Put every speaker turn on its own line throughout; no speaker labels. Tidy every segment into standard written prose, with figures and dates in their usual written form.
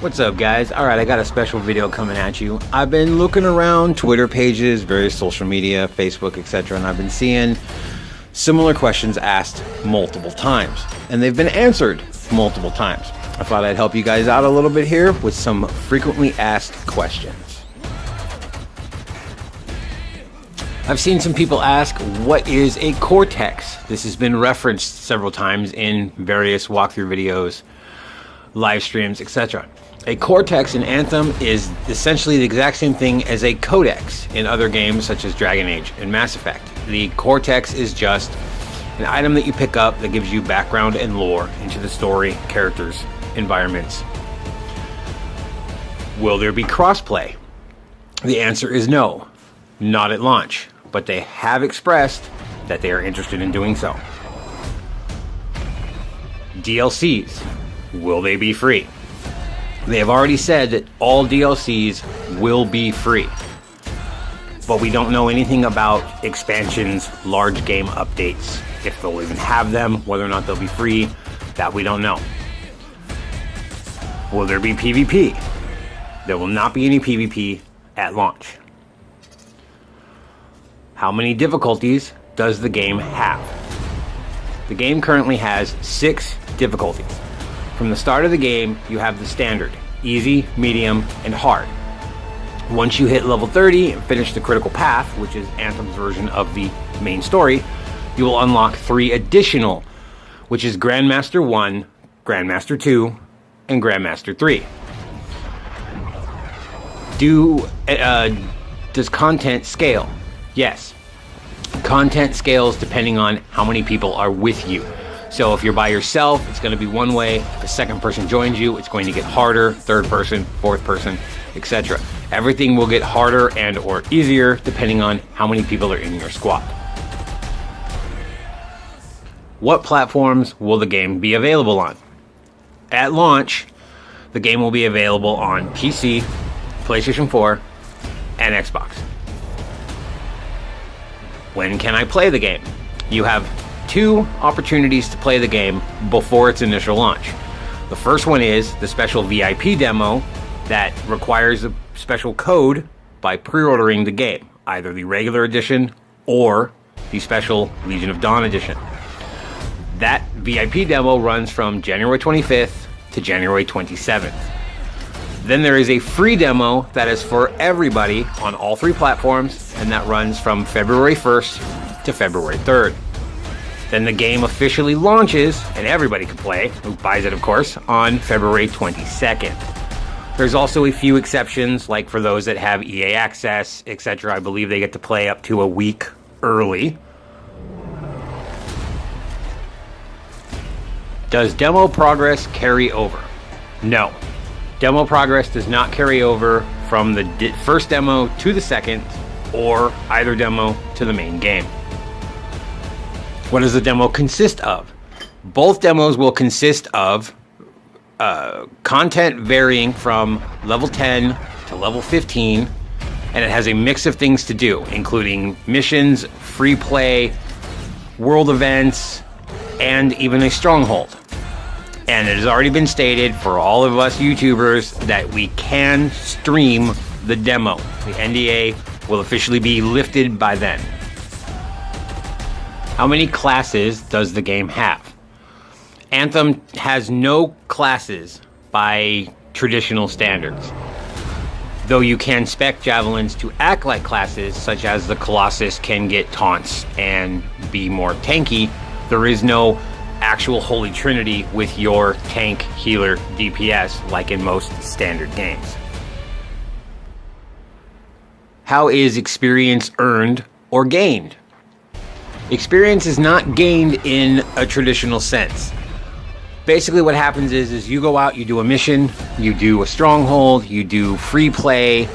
What's up, guys? Alright, I got a special video coming at you. I've been looking around Twitter pages, various social media, Facebook, etc., and I've been seeing similar questions asked multiple times, and they've been answered multiple times. I thought I'd help you guys out a little bit here with some frequently asked questions. I've seen some people ask, what is a cortex? This has been referenced several times in various walkthrough videos, live streams, etc. A cortex in Anthem is essentially the exact same thing as a codex in other games such as Dragon Age and Mass Effect. The cortex is just an item that you pick up that gives you background and lore into the story, characters, environments. Will there be crossplay? The answer is no, not at launch, but they have expressed that they are interested in doing so. DLCs, will they be free? They have already said that all DLCs will be free, but we don't know anything about expansions, large game updates, if they'll even have them, whether or not they'll be free, that we don't know. Will there be PvP? There will not be any PvP at launch. How many difficulties does the game have? The game currently has 6 difficulties. From the start of the game, you have the standard, easy, medium, and hard. Once you hit level 30 and finish the critical path, which is Anthem's version of the main story, you will unlock 3 additional, which is Grandmaster 1, Grandmaster 2, and Grandmaster 3. Does content scale? Yes. Content scales depending on how many people are with you. So if you're by yourself, it's going to be one way. If a second person joins you, it's going to get harder, third person, fourth person, etc. Everything will get harder and or easier depending on how many people are in your squad. What platforms will the game be available on? At launch, the game will be available on PC, PlayStation 4, and Xbox. When can I play the game? You have 2 opportunities to play the game before its initial launch. The first one is the special VIP demo that requires a special code by pre-ordering the game, either the regular edition or the special Legion of Dawn edition. That VIP demo runs from January 25th to January 27th. Then there is a free demo that is for everybody on all 3 platforms, and that runs from February 1st to February 3rd. Then the game officially launches, and everybody can play, who buys it of course, on February 22nd. There's also a few exceptions, like for those that have EA access, etc. I believe they get to play up to a week early. Does demo progress carry over? No. Demo progress does not carry over from the first demo to the second, or either demo to the main game. What does the demo consist of? Both demos will consist of content varying from level 10 to level 15, and it has a mix of things to do, including missions, free play, world events, and even a stronghold. And it has already been stated for all of us YouTubers that we can stream the demo. The NDA will officially be lifted by then. How many classes does the game have? Anthem has no classes by traditional standards. Though you can spec javelins to act like classes, such as the Colossus can get taunts and be more tanky, there is no actual holy trinity with your tank, healer, DPS like in most standard games. How is experience earned or gained? Experience is not gained in a traditional sense. Basically what happens is you go out, you do a mission, you do a stronghold, you do free play,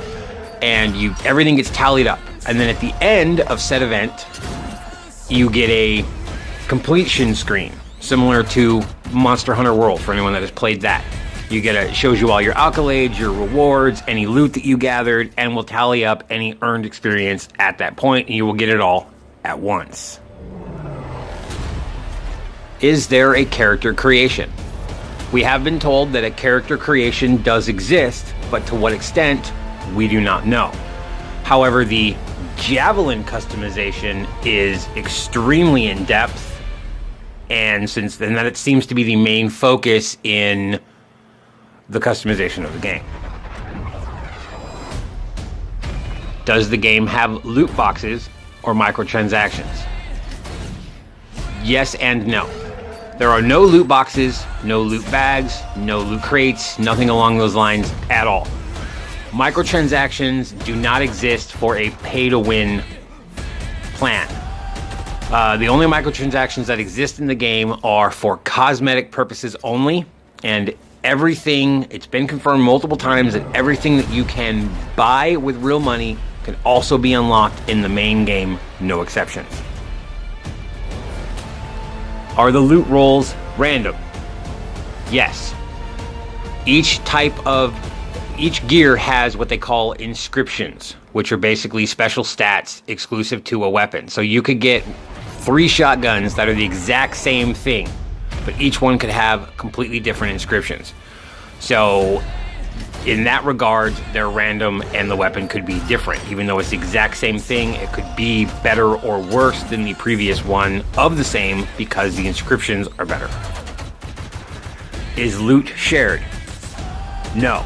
and everything gets tallied up. And then at the end of said event, you get a completion screen, similar to Monster Hunter World for anyone that has played that. It shows you all your accolades, your rewards, any loot that you gathered, and will tally up any earned experience at that point, and you will get it all at once. Is there a character creation? We have been told that a character creation does exist, but to what extent, we do not know. However, the Javelin customization is extremely in-depth, and that it seems to be the main focus in the customization of the game. Does the game have loot boxes or microtransactions? Yes and no. There are no loot boxes, no loot bags, no loot crates, nothing along those lines at all. Microtransactions do not exist for a pay-to-win plan. The only microtransactions that exist in the game are for cosmetic purposes only, and everything, it's been confirmed multiple times that everything that you can buy with real money can also be unlocked in the main game, no exceptions. Are the loot rolls random? Yes. Each gear has what they call inscriptions, which are basically special stats exclusive to a weapon. So you could get 3 shotguns that are the exact same thing, but each one could have completely different inscriptions. So in that regard, they're random and the weapon could be different. Even though it's the exact same thing, it could be better or worse than the previous one of the same because the inscriptions are better. Is loot shared? No.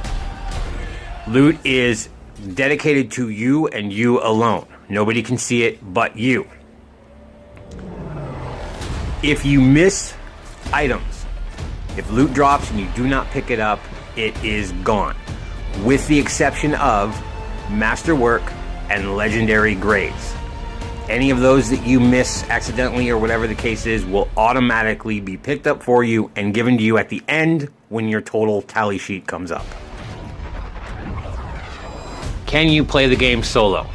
Loot is dedicated to you and you alone. Nobody can see it but you. If you miss items, if loot drops and you do not pick it up, it is gone, with the exception of masterwork and legendary grades. Any of those that you miss accidentally or whatever the case is will automatically be picked up for you and given to you at the end when your total tally sheet comes up. Can you play the game solo?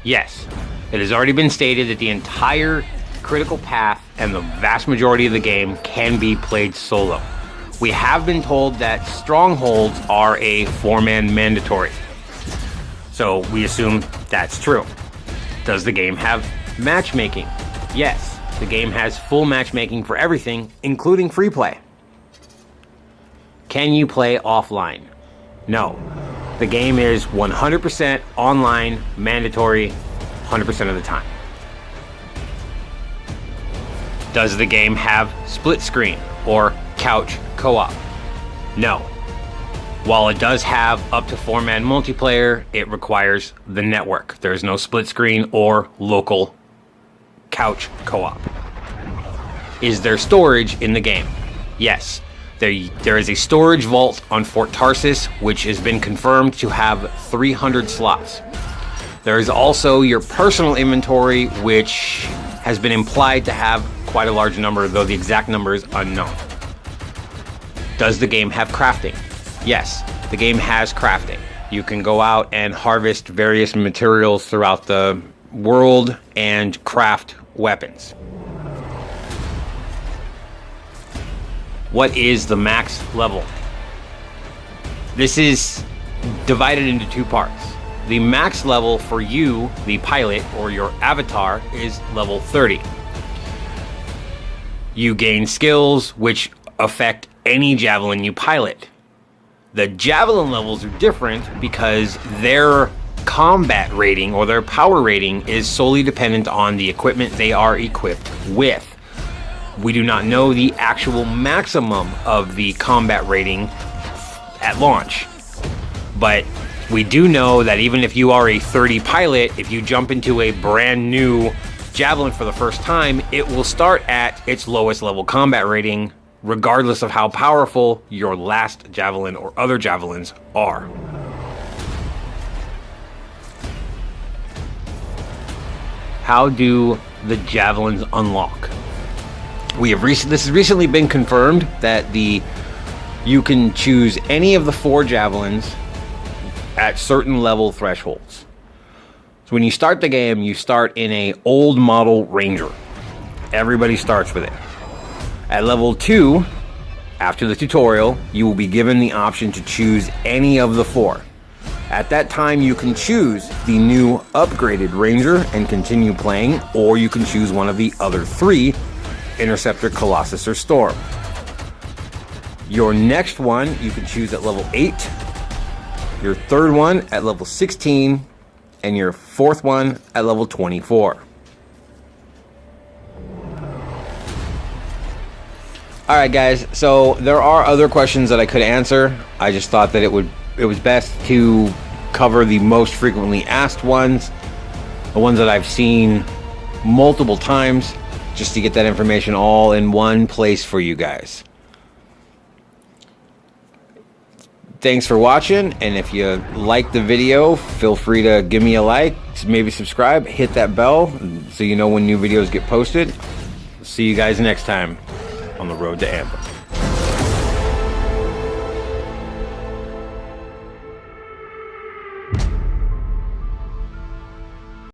Yes. It has already been stated that the entire critical path and the vast majority of the game can be played solo. We have been told that strongholds are a 4-man mandatory. So we assume that's true. Does the game have matchmaking? Yes, the game has full matchmaking for everything, including free play. Can you play offline? No. The game is 100% online, mandatory, 100% of the time. Does the game have split screen or couch co-op? No. While it does have up to 4-man multiplayer, it requires the network. There is no split screen or local couch co-op. Is there storage in the game? Yes. There is a storage vault on Fort Tarsis, which has been confirmed to have 300 slots. There is also your personal inventory, which has been implied to have quite a large number, though the exact number is unknown. Does the game have crafting? Yes, the game has crafting. You can go out and harvest various materials throughout the world and craft weapons. What is the max level? This is divided into 2 parts. The max level for you, the pilot, or your avatar, is level 30. You gain skills which affect any javelin you pilot. The javelin levels are different because their combat rating or their power rating is solely dependent on the equipment they are equipped with. We do not know the actual maximum of the combat rating at launch, but we do know that even if you are a 30 pilot, if you jump into a brand new javelin for the first time, it will start at its lowest level combat rating, regardless of how powerful your last javelin or other javelins are. How do the javelins unlock? This has recently been confirmed that you can choose any of the 4 javelins at certain level thresholds. So when you start the game, you start in a old model Ranger. Everybody starts with it. At level 2, after the tutorial, you will be given the option to choose any of the 4. At that time, you can choose the new upgraded Ranger and continue playing, or you can choose one of the other 3, Interceptor, Colossus, or Storm. Your next one you can choose at level 8, your third one at level 16, and your fourth one at level 24. Alright guys, so there are other questions that I could answer. I just thought that it was best to cover the most frequently asked ones, the ones that I've seen multiple times, just to get that information all in one place for you guys. Thanks for watching, and if you like the video, feel free to give me a like, maybe subscribe, hit that bell so you know when new videos get posted. See you guys next time on the road to Anthem.